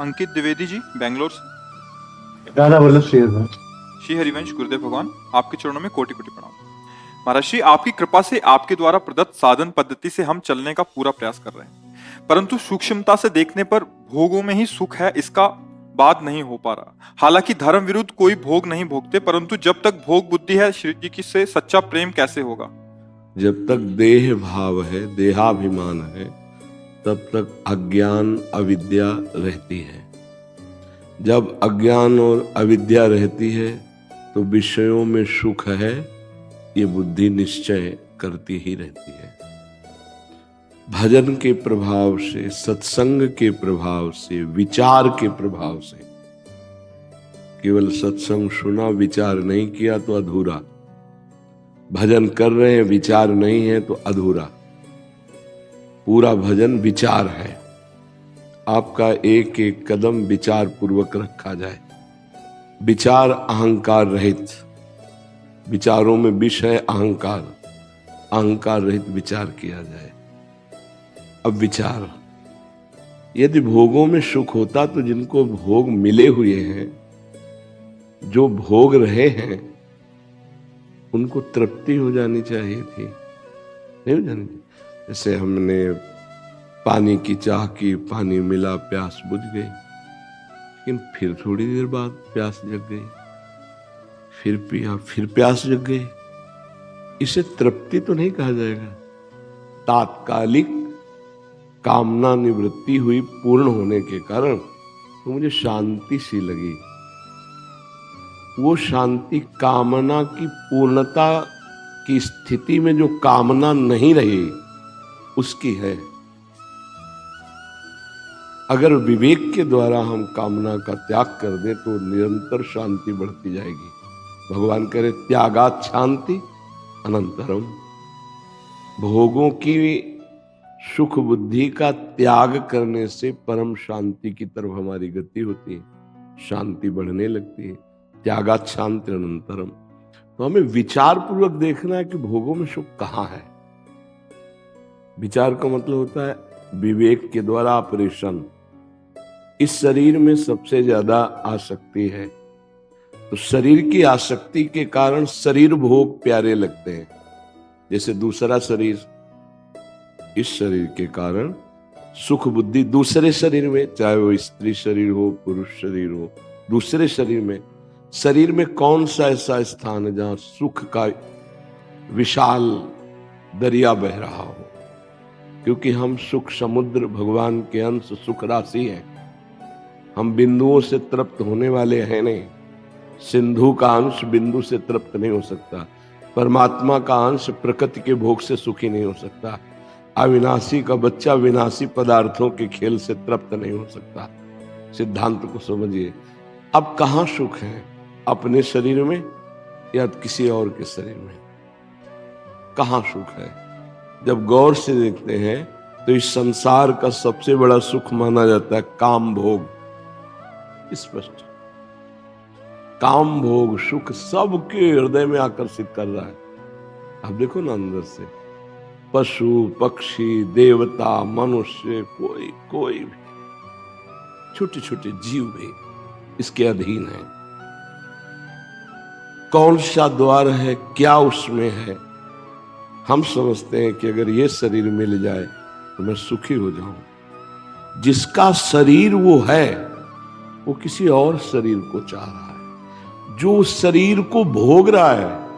अंकित द्विवेदी जी, बेंगलोर से। राधा वल्लभ श्री श्री हरिवंश गुरुदेव भगवान, आपके चरणों में कोटि कोटि प्रणाम। महर्षि, आपकी कृपा से आपके द्वारा प्रदत्त साधन पद्धति से हम चलने का पूरा प्रयास कर रहे हैं, परंतु सूक्ष्मता से देखने पर भोगों में ही सुख है, इसका बात नहीं हो पा रहा। हालांकि धर्म विरुद्ध कोई भोग नहीं भोगते, परंतु जब तक भोग बुद्धि है, श्री जी की से सच्चा प्रेम कैसे होगा? जब तक देह भाव है, देहाभिमान है, तब तक अज्ञान अविद्या रहती है। जब अज्ञान और अविद्या रहती है तो विषयों में सुख है, ये बुद्धि निश्चय करती ही रहती है। भजन के प्रभाव से, सत्संग के प्रभाव से, विचार के प्रभाव से, केवल सत्संग सुना, विचार नहीं किया तो अधूरा। भजन कर रहे हैं, विचार नहीं है तो अधूरा। पूरा भजन विचार है। आपका एक एक कदम विचार पूर्वक रखा जाए, विचार अहंकार रहित। विचारों में विष है अहंकार, अहंकार रहित विचार किया जाए। अब विचार, यदि भोगों में सुख होता तो जिनको भोग मिले हुए हैं, जो भोग रहे हैं, उनको तृप्ति हो जानी चाहिए थी, नहीं हो जानी थी। जैसे हमने पानी की चाह की, पानी मिला, प्यास बुझ गई, लेकिन फिर थोड़ी देर बाद प्यास जग गई, फिर पिया, फिर प्यास जग गई। इसे तृप्ति तो नहीं कहा जाएगा। तात्कालिक कामना निवृत्ति हुई पूर्ण होने के कारण तो मुझे शांति सी लगी। वो शांति कामना की पूर्णता की स्थिति में जो कामना नहीं रही उसकी है। अगर विवेक के द्वारा हम कामना का त्याग कर दें तो निरंतर शांति बढ़ती जाएगी। भगवान करे त्यागात शांति अनंतरम। भोगों की सुख बुद्धि का त्याग करने से परम शांति की तरफ हमारी गति होती है, शांति बढ़ने लगती है। त्यागात शांति अनंतरम। तो हमें विचार पूर्वक देखना है कि भोगों में सुख कहाँ है। विचार का मतलब होता है विवेक के द्वारा ऑपरेशन। इस शरीर में सबसे ज्यादा आसक्ति है, तो शरीर की आसक्ति के कारण शरीर भोग प्यारे लगते हैं। जैसे दूसरा शरीर, इस शरीर के कारण सुख बुद्धि दूसरे शरीर में, चाहे वो स्त्री शरीर हो, पुरुष शरीर हो, दूसरे शरीर में कौन सा ऐसा स्थान है जहां सुख का विशाल दरिया बह रहा हो? क्योंकि हम सुख समुद्र, भगवान के अंश, सुख राशि हैं। हम बिंदुओं से तृप्त होने वाले हैं नहीं। सिंधु का अंश बिंदु से तृप्त नहीं हो सकता। परमात्मा का अंश प्रकृति के भोग से सुखी नहीं हो सकता। अविनाशी का बच्चा विनाशी पदार्थों के खेल से तृप्त नहीं हो सकता। सिद्धांत को समझिए। अब कहाँ सुख है? अपने शरीर में या किसी और के शरीर में? कहाँ सुख है? जब गौर से देखते हैं तो इस संसार का सबसे बड़ा सुख माना जाता है काम भोग। स्पष्ट, काम भोग सुख सबके हृदय में आकर्षित कर रहा है। आप देखो ना, अंदर से पशु पक्षी, देवता, मनुष्य, कोई भी, छोटे छोटे जीव भी इसके अधीन है। कौन सा द्वार है, क्या उसमें है? हम समझते हैं कि अगर ये शरीर मिल जाए तो मैं सुखी हो जाऊं। जिसका शरीर वो है, वो किसी और शरीर को चाह रहा है। जो उस शरीर को भोग रहा है,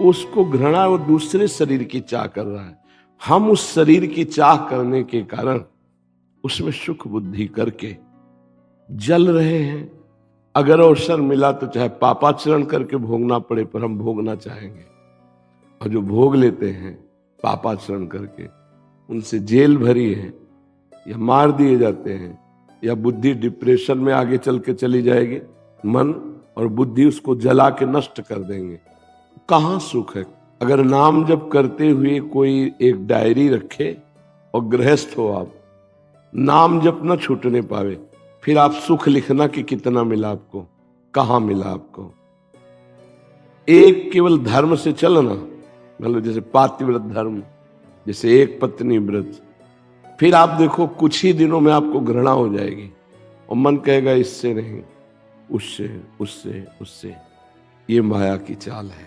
उसको घृणा, वो दूसरे शरीर की चाह कर रहा है। हम उस शरीर की चाह करने के कारण उसमें सुख बुद्धि करके जल रहे हैं। अगर अवसर मिला तो चाहे पापाचरण करके भोगना पड़े, पर हम भोगना चाहेंगे। और जो भोग लेते हैं पापाचरण करके, उनसे जेल भरी है, या मार दिए जाते हैं, या बुद्धि डिप्रेशन में आगे चल के चली जाएगी। मन और बुद्धि उसको जला के नष्ट कर देंगे। कहाँ सुख है? अगर नाम जप करते हुए कोई एक डायरी रखे और गृहस्थ हो आप, नाम जप न छूटने पावे, फिर आप सुख लिखना कि कितना मिला आपको, कहाँ मिला आपको। एक केवल धर्म से चलना, मतलब जैसे पातिव्रत धर्म, जैसे एक पत्नी व्रत, फिर आप देखो कुछ ही दिनों में आपको घृणा हो जाएगी। और मन कहेगा इससे नहीं, उससे उससे उससे। ये माया की चाल है।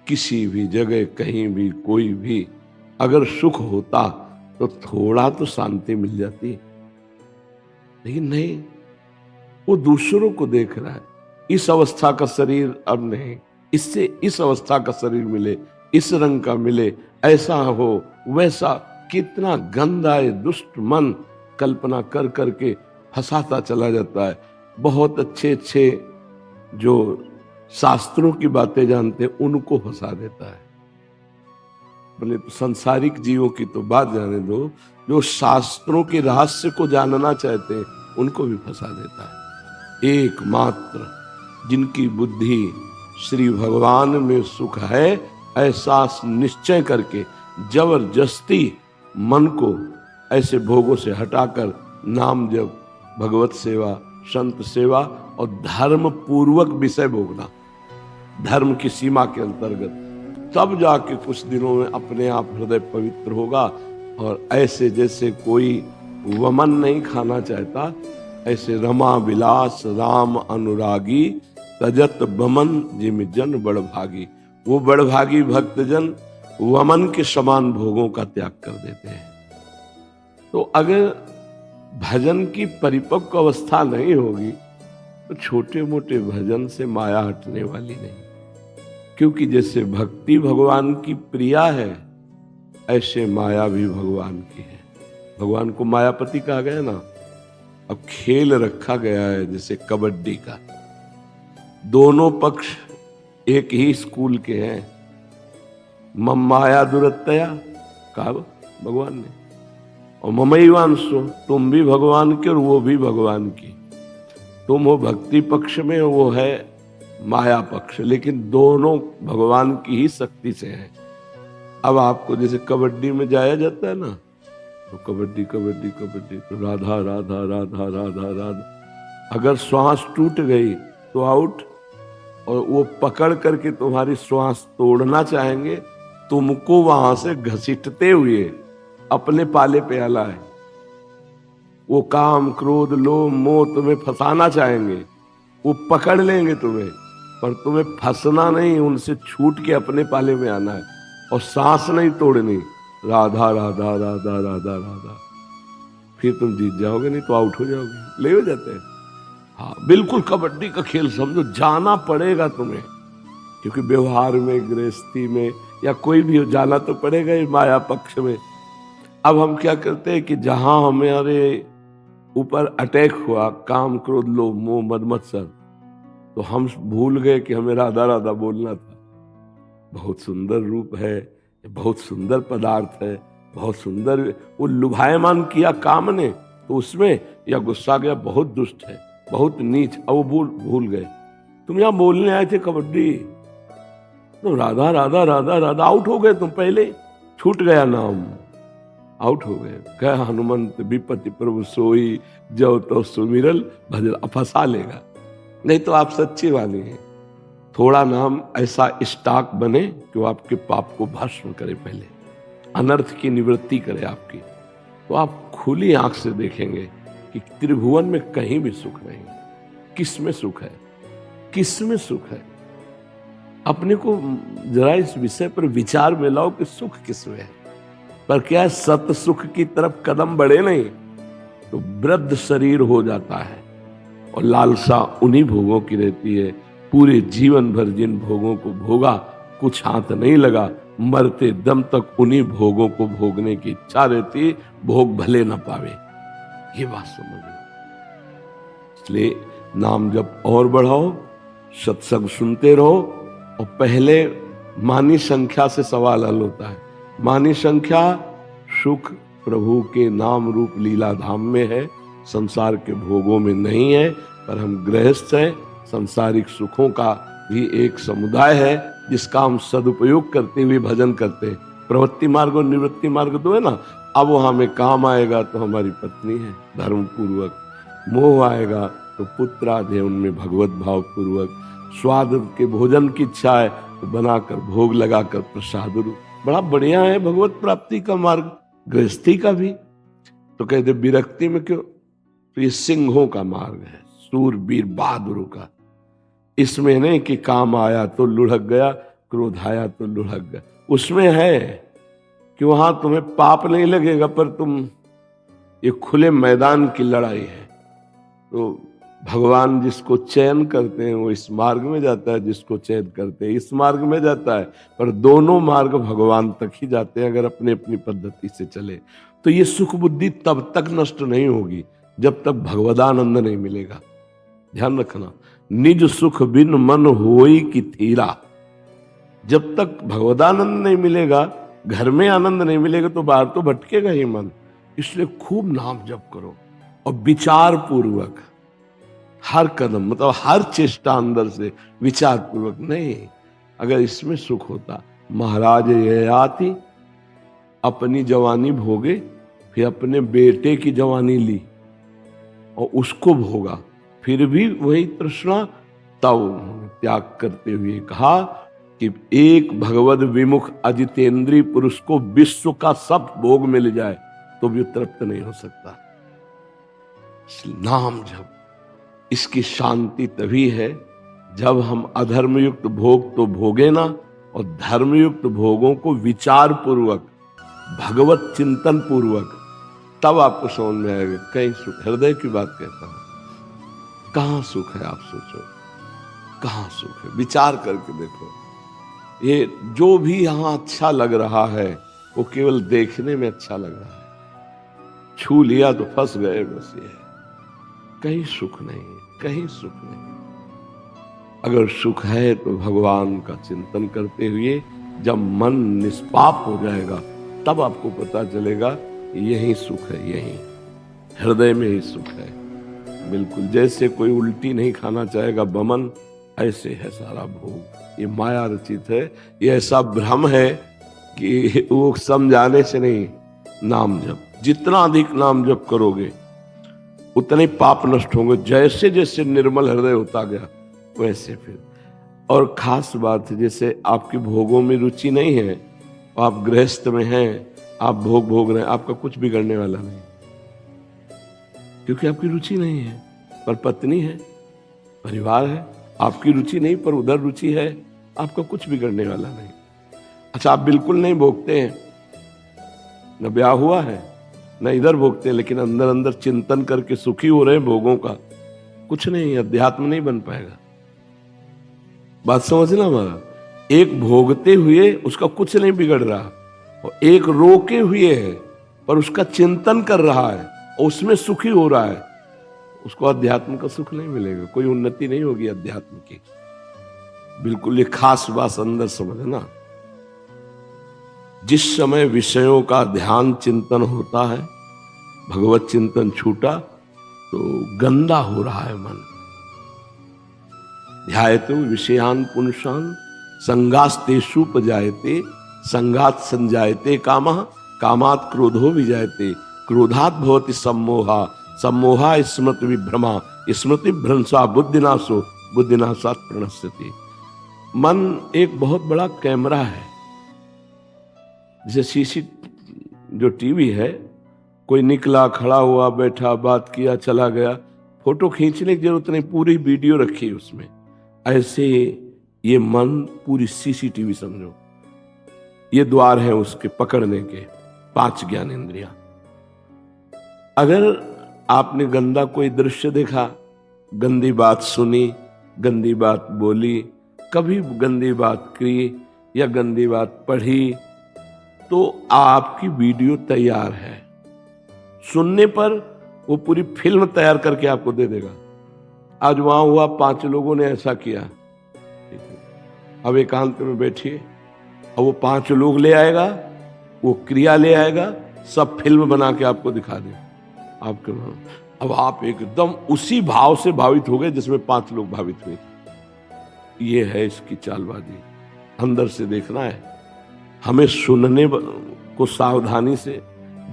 किसी भी जगह कहीं भी कोई भी अगर सुख होता तो थोड़ा तो शांति मिल जाती, लेकिन नहीं, वो दूसरों को देख रहा है। इस अवस्था का शरीर अब नहीं, इससे इस अवस्था का शरीर मिले, इस रंग का मिले, ऐसा हो वैसा। कितना गंदा है दुष्ट मन कल्पना कर करके फंसाता चला जाता है। बहुत अच्छे अच्छे जो शास्त्रों की बातें जानते हैं उनको फंसा देता है। बोले तो संसारिक जीवों की तो बात जाने दो, जो शास्त्रों के रहस्य को जानना चाहते हैं उनको भी फंसा देता है। एकमात्र जिनकी बुद्धि श्री भगवान में सुख है ऐसा निश्चय करके जबरदस्ती मन को ऐसे भोगों से हटाकर नाम जप, भगवत सेवा, संत सेवा और धर्म पूर्वक विषय भोगना, धर्म की सीमा के अंतर्गत, तब जाके कुछ दिनों में अपने आप हृदय पवित्र होगा। और ऐसे जैसे कोई वमन नहीं खाना चाहता, ऐसे रमा विलास राम अनुरागी तजत बमन जिम जन बड़भागी। वो बड़भागी भक्तजन वमन के समान भोगों का त्याग कर देते हैं। तो अगर भजन की परिपक्व अवस्था नहीं होगी तो छोटे मोटे भजन से माया हटने वाली नहीं। क्योंकि जैसे भक्ति भगवान की प्रिया है ऐसे माया भी भगवान की है। भगवान को मायापति कहा गया ना। अब खेल रखा गया है जैसे कबड्डी का, दोनों पक्ष एक ही स्कूल के हैं। मम माया दुरत्तया कहा भगवान ने, और ममैवांशो, तुम भी भगवान के और वो भी भगवान की। तुम हो भक्ति पक्ष में, वो है माया पक्ष, लेकिन दोनों भगवान की ही शक्ति से है। अब आपको जैसे कबड्डी में जाया जाता है ना, तो कबड्डी कबड्डी कबड्डी, तो राधा राधा राधा राधा राधा, अगर श्वास टूट गई तो आउट, और वो पकड़ करके तुम्हारी श्वास तोड़ना चाहेंगे, तुमको वहां से घसीटते हुए अपने पाले पे आला है। वो काम क्रोध लोभ मोह तुम्हें फंसाना चाहेंगे, वो पकड़ लेंगे तुम्हें, पर तुम्हें फंसना नहीं, उनसे छूट के अपने पाले में आना है और सांस नहीं तोड़नी। राधा राधा राधा राधा राधा, फिर तुम जीत जाओगे, नहीं तो आउट हो जाओगे। ले हो जाते हैं। हाँ, बिल्कुल कबड्डी का खेल समझो, जाना पड़ेगा तुम्हें, क्योंकि व्यवहार में, गृहस्थी में या कोई भी हो, जाना तो पड़ेगा ही माया पक्ष में। अब हम क्या करते हैं कि जहां हमारे ऊपर अटैक हुआ, काम क्रोध लोभ मोह मद मत्सर, तो हम भूल गए कि हमें राधा राधा बोलना था। बहुत सुंदर रूप है, बहुत सुंदर पदार्थ है, बहुत सुंदर, वो लुभायमान किया काम ने, तो उसमें या गुस्सा गया, बहुत दुष्ट है, बहुत नीच। अब वो भूल गए। तुम यहां बोलने आए थे कबड्डी, तो राधा राधा राधा राधा, आउट हो गए तुम, पहले छूट गया नाम, आउट हो गए। कह हनुमंत विपति प्रभु सोई, जो तो सुमिरल भजन, फंसा लेगा। नहीं तो आप सच्चे वाले हैं। थोड़ा नाम ऐसा स्टॉक बने कि वो आपके पाप को भस्म करे, पहले अनर्थ की निवृत्ति करे आपकी, तो आप खुली आंख से देखेंगे कि त्रिभुवन में कहीं भी सुख नहीं। किस में सुख है, किस में सुख है? अपने को जरा इस विषय पर विचार में लाओ कि सुख किस में है। पर क्या सत सुख की तरफ कदम बढ़े नहीं तो वृद्ध शरीर हो जाता है, और लालसा उन्हीं भोगों की रहती है। पूरे जीवन भर जिन भोगों को भोगा, कुछ हाथ नहीं लगा, मरते दम तक उन्हीं भोगों को भोगने की इच्छा रहती, भोग भले न पावे। ये बात समझो। इसलिए नाम जप और बढ़ाओ, सत्संग सुनते रहो, और पहले मानी संख्या से सवाल हल होता है। मानी संख्या सुख प्रभु के नाम रूप लीला धाम में है, संसार के भोगों में नहीं है। पर हम गृहस्थ हैं, संसारिक सुखों का भी एक समुदाय है जिसका हम सदुपयोग करते हुए भजन करते हैं। प्रवृत्ति मार्ग और निवृत्ति मार्ग दो है ना। अब वो हमें काम आएगा तो हमारी पत्नी है धर्म पूर्वक, मोह आएगा तो पुत्र आदि है उनमें भगवत भाव पूर्वक, स्वाद के भोजन की इच्छा है तो बनाकर भोग लगाकर प्रसाद रूप। बड़ा बढ़िया है भगवत प्राप्ति का मार्ग, गृहस्थी का भी। तो कहते विरक्ति में क्यों? तो ये सिंहों का मार्ग है, सूरवीर बहादुरों का। इसमें नहीं कि काम आया तो लुढ़क गया, क्रोध आया तो लुढ़क गया। उसमें है कि वहां तुम्हें पाप नहीं लगेगा, पर तुम, ये खुले मैदान की लड़ाई है। तो भगवान जिसको चयन करते हैं वो इस मार्ग में जाता है, जिसको चयन करते हैं इस मार्ग में जाता है, पर दोनों मार्ग भगवान तक ही जाते हैं अगर अपनी अपनी पद्धति से चले। तो ये सुख बुद्धि तब तक नष्ट नहीं होगी जब तक भगवदानंद नहीं मिलेगा। ध्यान रखना, निज सुख बिन मन होई की थीरा। जब तक भगवदानंद नहीं मिलेगा, घर में आनंद नहीं मिलेगा, तो बाहर तो भटकेगा ही मन। इसलिए खूब नाम जप करो और विचार पूर्वक हर कदम, मतलब हर चेष्टा अंदर से विचार पूर्वक। नहीं, अगर इसमें सुख होता, महाराज ये आती अपनी जवानी भोगे, फिर अपने बेटे की जवानी ली और उसको भोगा, फिर भी वही तृष्णा। तब त्याग करते हुए कहा कि एक भगवद विमुख अजितेंद्रीय पुरुष को विश्व का सब भोग मिल जाए तो भी तृप्त नहीं हो सकता। नाम जप, इसकी शांति तभी है जब हम अधर्मयुक्त भोग तो भोगे ना, और धर्मयुक्त भोगों को विचार पूर्वक, भगवत चिंतन पूर्वक, तब आपको समझ में आएगा कहीं सुख। हृदय की बात कहता हूं, कहां सुख है आप सोचो, कहां सुख है, विचार करके देखो। ये जो भी यहां अच्छा लग रहा है वो केवल देखने में अच्छा लग रहा है, छू लिया तो फंस गए, बस ये है। कहीं सुख नहीं, कहीं सुख नहीं। अगर सुख है तो भगवान का चिंतन करते हुए जब मन निष्पाप हो जाएगा तब आपको पता चलेगा यही सुख है, यही हृदय में ही सुख है। बिल्कुल जैसे कोई उल्टी नहीं खाना चाहेगा बमन, ऐसे है सारा भोग। ये माया रचित है, ये ऐसा भ्रम है कि वो समझाने से नहीं। नाम जप, जितना अधिक नाम जप करोगे उतने पाप नष्ट होंगे। जैसे जैसे निर्मल हृदय होता गया वैसे फिर। और खास बात है, जैसे आपकी भोगों में रुचि नहीं है, आप गृहस्थ में हैं, आप भोग भोग रहे हैं, आपका कुछ बिगड़ने वाला नहीं, क्योंकि आपकी रुचि नहीं है। पर पत्नी है, परिवार है, आपकी रुचि नहीं पर उधर रुचि है, आपका कुछ बिगड़ने वाला नहीं। अच्छा, आप बिल्कुल नहीं भोगते हैं, न ब्याह हुआ है न इधर भोगते हैं, लेकिन अंदर अंदर चिंतन करके सुखी हो रहे हैं भोगों का, कुछ नहीं, अध्यात्म नहीं बन पाएगा। बात समझना हमारा, एक भोगते हुए उसका कुछ नहीं बिगड़ रहा, और एक रोके हुए है पर उसका चिंतन कर रहा है और उसमें सुखी हो रहा है, उसको अध्यात्म का सुख नहीं मिलेगा, कोई उन्नति नहीं होगी अध्यात्म की। बिल्कुल ये खास बात अंदर समझना। जिस समय विषयों का ध्यान चिंतन होता है, भगवत चिंतन छूटा तो गंदा हो रहा है मन। ध्यायतु विषयान पुंसान संगास्तेषुपजायते, संगात संजायते कामः, कामात् क्रोधो विजायते, क्रोधात् भवति सम्मोहा, सम्मोहा स्मृति विभ्रमा, स्मृति भ्रंशा बुद्धिनाशो, बुद्धिनाशात् प्रणश्यति। मन एक बहुत बड़ा कैमरा है, जैसे शीशी जो टीवी है, कोई निकला, खड़ा हुआ, बैठा, बात किया, चला गया, फोटो खींचने की जरूरत नहीं, पूरी वीडियो रखी है उसमें। ऐसे ये मन पूरी सीसीटीवी समझो, ये द्वार है उसके पकड़ने के 5 ज्ञानेंद्रियां। अगर आपने गंदा कोई दृश्य देखा, गंदी बात सुनी, गंदी बात बोली, कभी गंदी बात की या गंदी बात पढ़ी, तो आपकी वीडियो तैयार है। सुनने पर वो पूरी फिल्म तैयार करके आपको दे देगा। आज वहां हुआ, 5 लोगों ने ऐसा किया, ठीक है, अब एकांत में बैठिए, अब वो 5 लोग ले आएगा, वो क्रिया ले आएगा, सब फिल्म बना के आपको दिखा दे आपके। अब आप एकदम उसी भाव से भावित हो गए जिसमें 5 लोग भावित हुए थे। ये है इसकी चालबाजी, अंदर से देखना है हमें। सुनने को सावधानी से,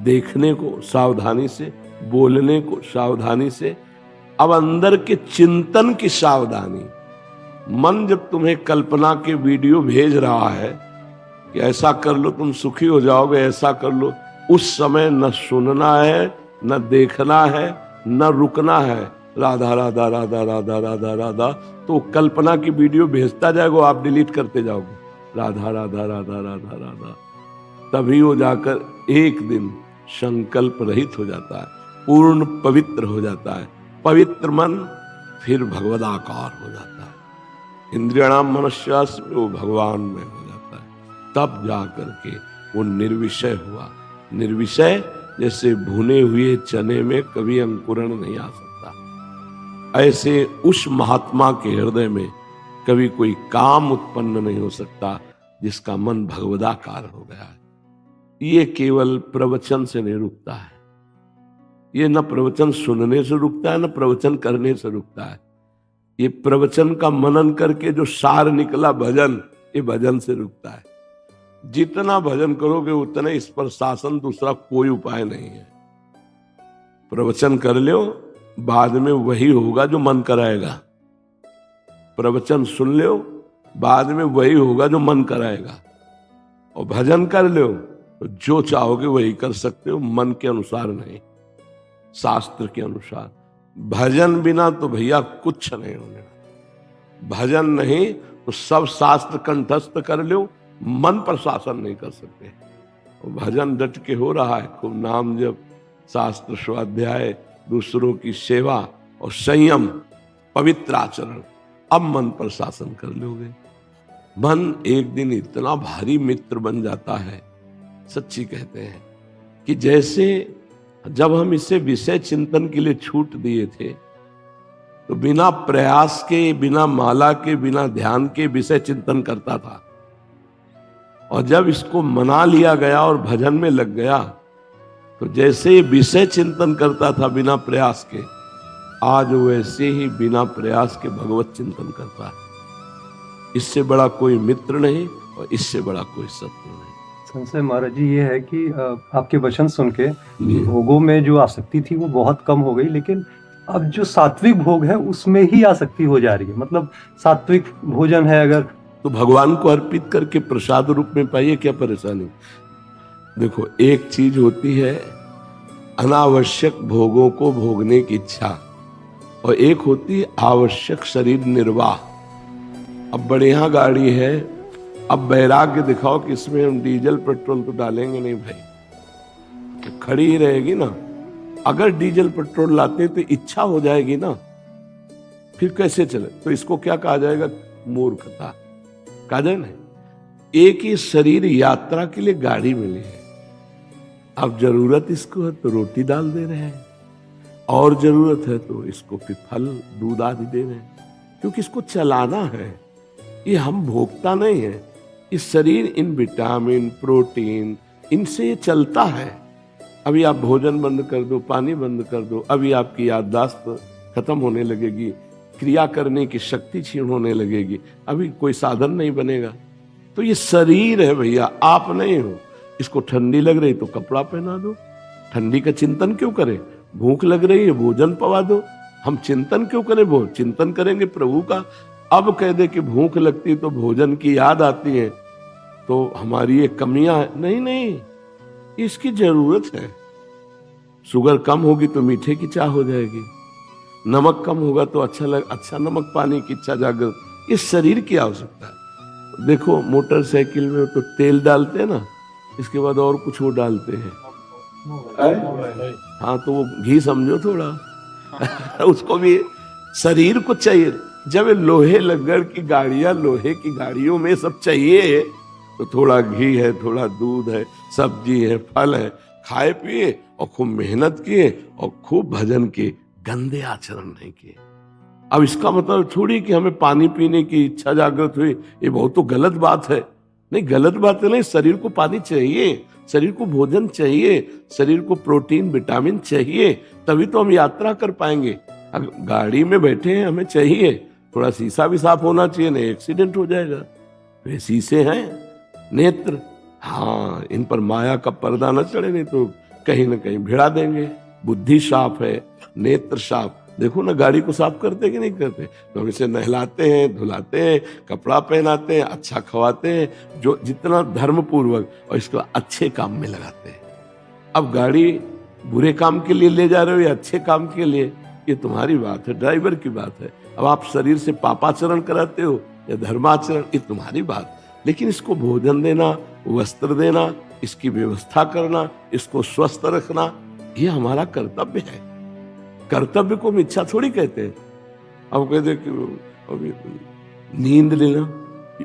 देखने को सावधानी से, बोलने को सावधानी से, अब अंदर के चिंतन की सावधानी। मन जब तुम्हें कल्पना के वीडियो भेज रहा है कि ऐसा कर लो तुम सुखी हो जाओगे, ऐसा कर लो, उस समय न सुनना है, न देखना है, न रुकना है, राधा राधा राधा राधा राधा राधा, तो कल्पना की वीडियो भेजता जाएगा, आप डिलीट करते जाओगे, राधा राधा राधा राधा राधा, तभी वो जाकर एक दिन संकल्प रहित हो जाता है, पूर्ण पवित्र हो जाता है। पवित्र मन फिर भगवदाकार हो जाता है, इंद्रियाणाम मनस्यास्य वो भगवान में हो जाता है, तब जा करके वो निर्विषय हुआ। निर्विषय जैसे भुने हुए चने में कभी अंकुरण नहीं आ सकता, ऐसे उस महात्मा के हृदय में कभी कोई काम उत्पन्न नहीं हो सकता जिसका मन भगवदाकार हो गया है। ये केवल प्रवचन से नहीं रुकता है, ये न प्रवचन सुनने से रुकता है न प्रवचन करने से रुकता है। ये प्रवचन का मनन करके जो सार निकला भजन, ये भजन से रुकता है। जितना भजन करोगे उतना इस पर शासन दूसरा कोई उपाय नहीं है। प्रवचन कर लो, बाद में वही होगा जो मन कराएगा। प्रवचन सुन लो, बाद में वही होगा जो मन कराएगा। और भजन कर लो तो जो चाहोगे वही कर सकते हो, मन के अनुसार नहीं, शास्त्र के अनुसार। भजन बिना तो भैया कुछ नहीं होने। भजन नहीं तो सब शास्त्र कंठस्थ कर लो, मन पर शासन नहीं कर सकते। और भजन डट के हो रहा है, खूब नाम जप, शास्त्र स्वाध्याय, दूसरों की सेवा और संयम, पवित्र आचरण, अब मन पर शासन कर लोगे। मन एक दिन इतना भारी मित्र बन जाता है, सच्ची कहते हैं कि जैसे जब हम इसे विषय चिंतन के लिए छूट दिए थे तो बिना प्रयास के, बिना माला के, बिना ध्यान के विषय चिंतन करता था, और जब इसको मना लिया गया और भजन में लग गया तो जैसे विषय चिंतन करता था बिना प्रयास के, आज वैसे ही बिना प्रयास के भगवत चिंतन करता है। इससे बड़ा कोई मित्र नहीं और इससे बड़ा कोई शत्रु नहीं। संशय महाराज जी ये है कि आपके वचन सुन के भोगों में जो आसक्ति थी वो बहुत कम हो गई, लेकिन अब जो सात्विक भोग है उसमें ही आसक्ति हो जा रही है। मतलब सात्विक भोजन है अगर तो भगवान को अर्पित करके प्रसाद रूप में पाइए, क्या परेशानी। देखो, एक चीज होती है अनावश्यक भोगों को भोगने की इच्छा, और एक होती है आवश्यक शरीर निर्वाह। अब बढ़िया गाड़ी है, अब वैराग्य दिखाओ कि इसमें हम डीजल पेट्रोल तो डालेंगे नहीं भाई, तो खड़ी ही रहेगी ना। अगर डीजल पेट्रोल लाते तो इच्छा हो जाएगी ना, फिर कैसे चले। तो इसको क्या कहा जाएगा, मूर्खता कहा जाए ना। एक ही शरीर यात्रा के लिए गाड़ी मिली है, अब जरूरत इसको है तो रोटी डाल दे रहे हैं, और जरूरत है तो इसको फिर फल दूध आदि दे रहे हैं, क्योंकि इसको चलाना है। ये हम भोगता नहीं है। इस शरीर इन विटामिन, प्रोटीन, इनसे ये चलता है। अभी आप भोजन बंद कर दो, पानी बंद कर दो, अभी आपकी याददाश्त खत्म होने लगेगी, क्रिया करने की शक्ति क्षीण होने लगेगी, अभी कोई साधन नहीं बनेगा। तो ये शरीर है भैया, आप नहीं हो। इसको ठंडी लग रही तो कपड़ा पहना दो, ठंडी का चिंतन क्यों करें। भूख लग रही है भोजन पवा दो, हम चिंतन क्यों करें, वो चिंतन करेंगे प्रभु का। अब कह दे कि भूख लगती तो भोजन की याद आती है, तो हमारी ये कमियां है। नहीं नहीं, इसकी जरूरत है। शुगर कम होगी तो मीठे की चाह हो जाएगी, नमक कम होगा तो अच्छा नमक पानी की इच्छा जागृत। इस शरीर की आवश्यकता है। देखो मोटरसाइकिल में तो तेल डालते हैं ना, इसके बाद और कुछ वो डालते हैं, हाँ तो वो घी समझो थोड़ा उसको भी शरीर को चाहिए। जब लोहे लग्गड़ की गाड़ियां, लोहे की गाड़ियों में सब चाहिए, तो थोड़ा घी है, थोड़ा दूध है, सब्जी है, फल है, खाए पिए और खूब मेहनत किए और खूब भजन किए, गंदे आचरण नहीं किए। अब इसका मतलब थोड़ी कि हमें पानी पीने की इच्छा जागृत हुई, ये बहुत तो गलत बात है। नहीं, गलत बात है नहीं, शरीर को पानी चाहिए, शरीर को भोजन चाहिए, शरीर को प्रोटीन विटामिन चाहिए, तभी तो हम यात्रा कर पाएंगे। अगर गाड़ी में बैठे हैं, हमें चाहिए, थोड़ा शीशा भी साफ होना चाहिए, नहीं एक्सीडेंट हो जाएगा। वे शीशे हैं, नेत्र, हाँ इन पर माया का पर्दा न चढ़े, नहीं तो कहीं ना कहीं भिड़ा देंगे। बुद्धि साफ है, नेत्र साफ, देखो ना गाड़ी को साफ करते कि नहीं करते। तो हम इसे नहलाते हैं, धुलाते हैं, कपड़ा पहनाते हैं, अच्छा खवाते हैं, जो जितना धर्म पूर्वक, और इसको अच्छे काम में लगाते हैं। अब गाड़ी बुरे काम के लिए ले जा रहे हो या अच्छे काम के लिए, ये तुम्हारी बात है, ड्राइवर की बात है। अब आप शरीर से पापाचरण कराते हो या धर्माचरण, ये तुम्हारी बात। लेकिन इसको भोजन देना, वस्त्र देना, इसकी व्यवस्था करना, इसको स्वस्थ रखना, ये हमारा कर्तव्य है। कर्तव्य को हम इच्छा थोड़ी कहते हैं। अब कहते कि नींद लेना,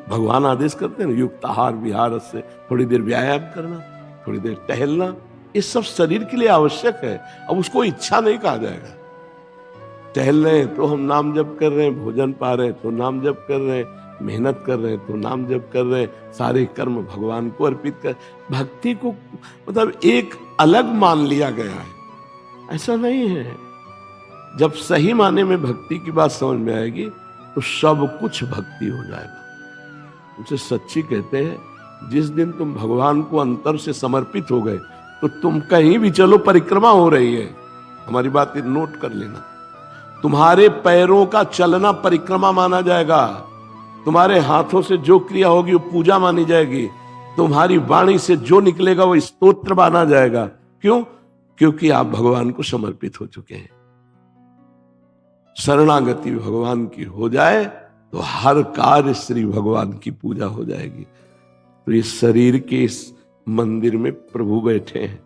भगवान आदेश करते हैं ना, युक्त आहार विहार से, थोड़ी देर व्यायाम करना, थोड़ी देर टहलना, ये सब शरीर के लिए आवश्यक है। अब उसको इच्छा नहीं कहा जाएगा। टहल रहे हैं तो हम नाम जप कर रहे हैं, भोजन पा रहे हैं तो नाम जप कर रहे हैं, मेहनत कर रहे हैं तो नाम जप कर रहे हैं, सारे कर्म भगवान को अर्पित कर। भक्ति को मतलब एक अलग मान लिया गया है, ऐसा नहीं है। जब सही माने में भक्ति की बात समझ में आएगी तो सब कुछ भक्ति हो जाएगा। उसे सच्ची कहते हैं, जिस दिन तुम भगवान को अंतर से समर्पित हो गए तो तुम कहीं भी चलो, परिक्रमा हो रही है। हमारी बात नोट कर लेना, तुम्हारे पैरों का चलना परिक्रमा माना जाएगा, तुम्हारे हाथों से जो क्रिया होगी वो पूजा मानी जाएगी, तुम्हारी वाणी से जो निकलेगा वो स्तोत्र माना जाएगा। क्यों? क्योंकि आप भगवान को समर्पित हो चुके हैं। शरणागति भगवान की हो जाए तो हर कार्य श्री भगवान की पूजा हो जाएगी। तो इस शरीर के इस मंदिर में प्रभु बैठे हैं।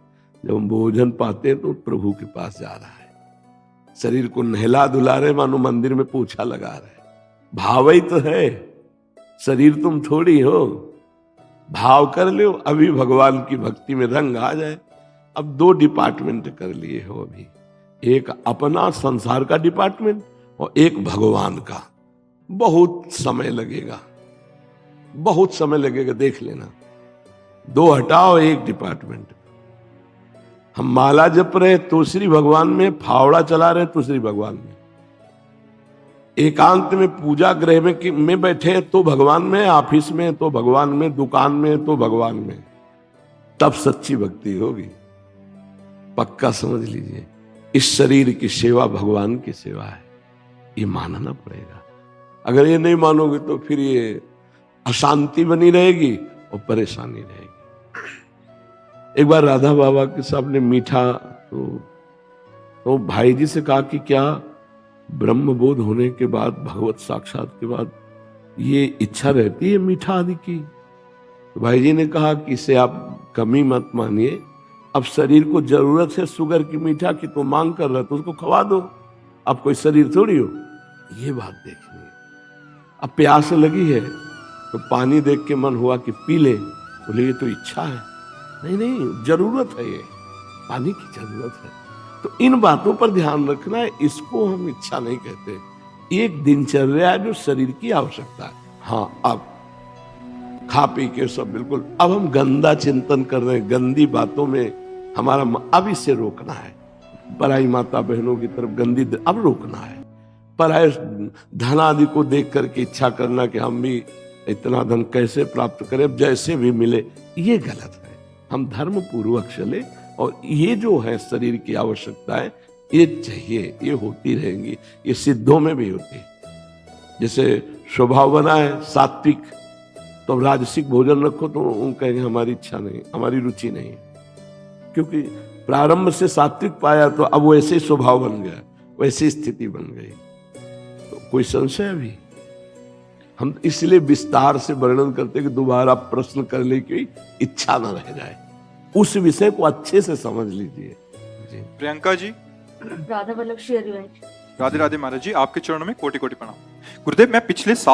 जब हम भोजन पाते हैं तो प्रभु के पास जा रहा है। शरीर को नहला धुला रहे, मानो मंदिर में पोछा लगा रहे। भाव ही तो है, शरीर तुम थोड़ी हो। भाव कर लो, अभी भगवान की भक्ति में रंग आ जाए। अब 2 डिपार्टमेंट कर लिए हो अभी, एक अपना संसार का डिपार्टमेंट और एक भगवान का। बहुत समय लगेगा, बहुत समय लगेगा, देख लेना। 2 हटाओ, एक डिपार्टमेंट। हम माला जप रहे तो श्री भगवान में, फावड़ा चला रहे तो श्री भगवान में, एकांत में पूजा गृह में बैठे तो भगवान में, ऑफिस में तो भगवान में, दुकान में तो भगवान में। तब सच्ची भक्ति होगी। पक्का समझ लीजिए, इस शरीर की सेवा भगवान की सेवा है, ये मानना पड़ेगा। अगर ये नहीं मानोगे तो फिर ये अशांति बनी रहेगी और परेशानी रहेगी। एक बार राधा बाबा के सामने मीठा, तो भाई जी से कहा कि क्या ब्रह्म बोध होने के बाद, भगवत साक्षात के बाद ये इच्छा रहती है मीठा आदि की? तो भाई जी ने कहा कि इसे आप कमी मत मानिए, अब शरीर को जरूरत है शुगर की, मीठा की, तो मांग कर रहा है तो उसको खवा दो। अब कोई शरीर थोड़ी हो। ये बात देखनी है। अब प्यास लगी है तो पानी देख के मन हुआ कि पी ले, बोले ये तो इच्छा है। नहीं नहीं, जरूरत है, ये पानी की जरूरत है। तो इन बातों पर ध्यान रखना है, इसको हम इच्छा नहीं कहते। एक दिनचर्या है जो शरीर की आवश्यकता है। हाँ, अब खा पी के सब बिल्कुल, अब हम गंदा चिंतन कर रहे हैं, गंदी बातों में हमारा अब इसे रोकना है। पराई माता बहनों की तरफ गंदी अब रोकना है। पराय धन आदि को देख करके इच्छा करना कि हम भी इतना धन कैसे प्राप्त करें, अब जैसे भी मिले, ये गलत है। हम धर्म पूर्वक चले और ये जो है शरीर की आवश्यकताएं, ये चाहिए, ये होती रहेंगी। ये सिद्धों में भी होती है। जैसे स्वभाव बना है सात्विक, तो राजसिक भोजन रखो तो उन कहेंगे हमारी इच्छा नहीं, हमारी रुचि नहीं, क्योंकि प्रारंभ से सात्विक पाया तो अब वैसे स्वभाव बन गया, वैसी स्थिति बन गई। तो कोई संशय अभी हम इसलिए विस्तार से वर्णन करते कि दोबारा प्रश्न करने की इच्छा न रह जाए। उस विषय को अच्छे से समझ लीजिए। जी प्रियंका जी, राधा वल्लभ श्री हरिवंश। राधे राधे महाराज जी, आपके चरणों में कोटि कोटि प्रणाम। गुरुदेव, मैं पिछले 7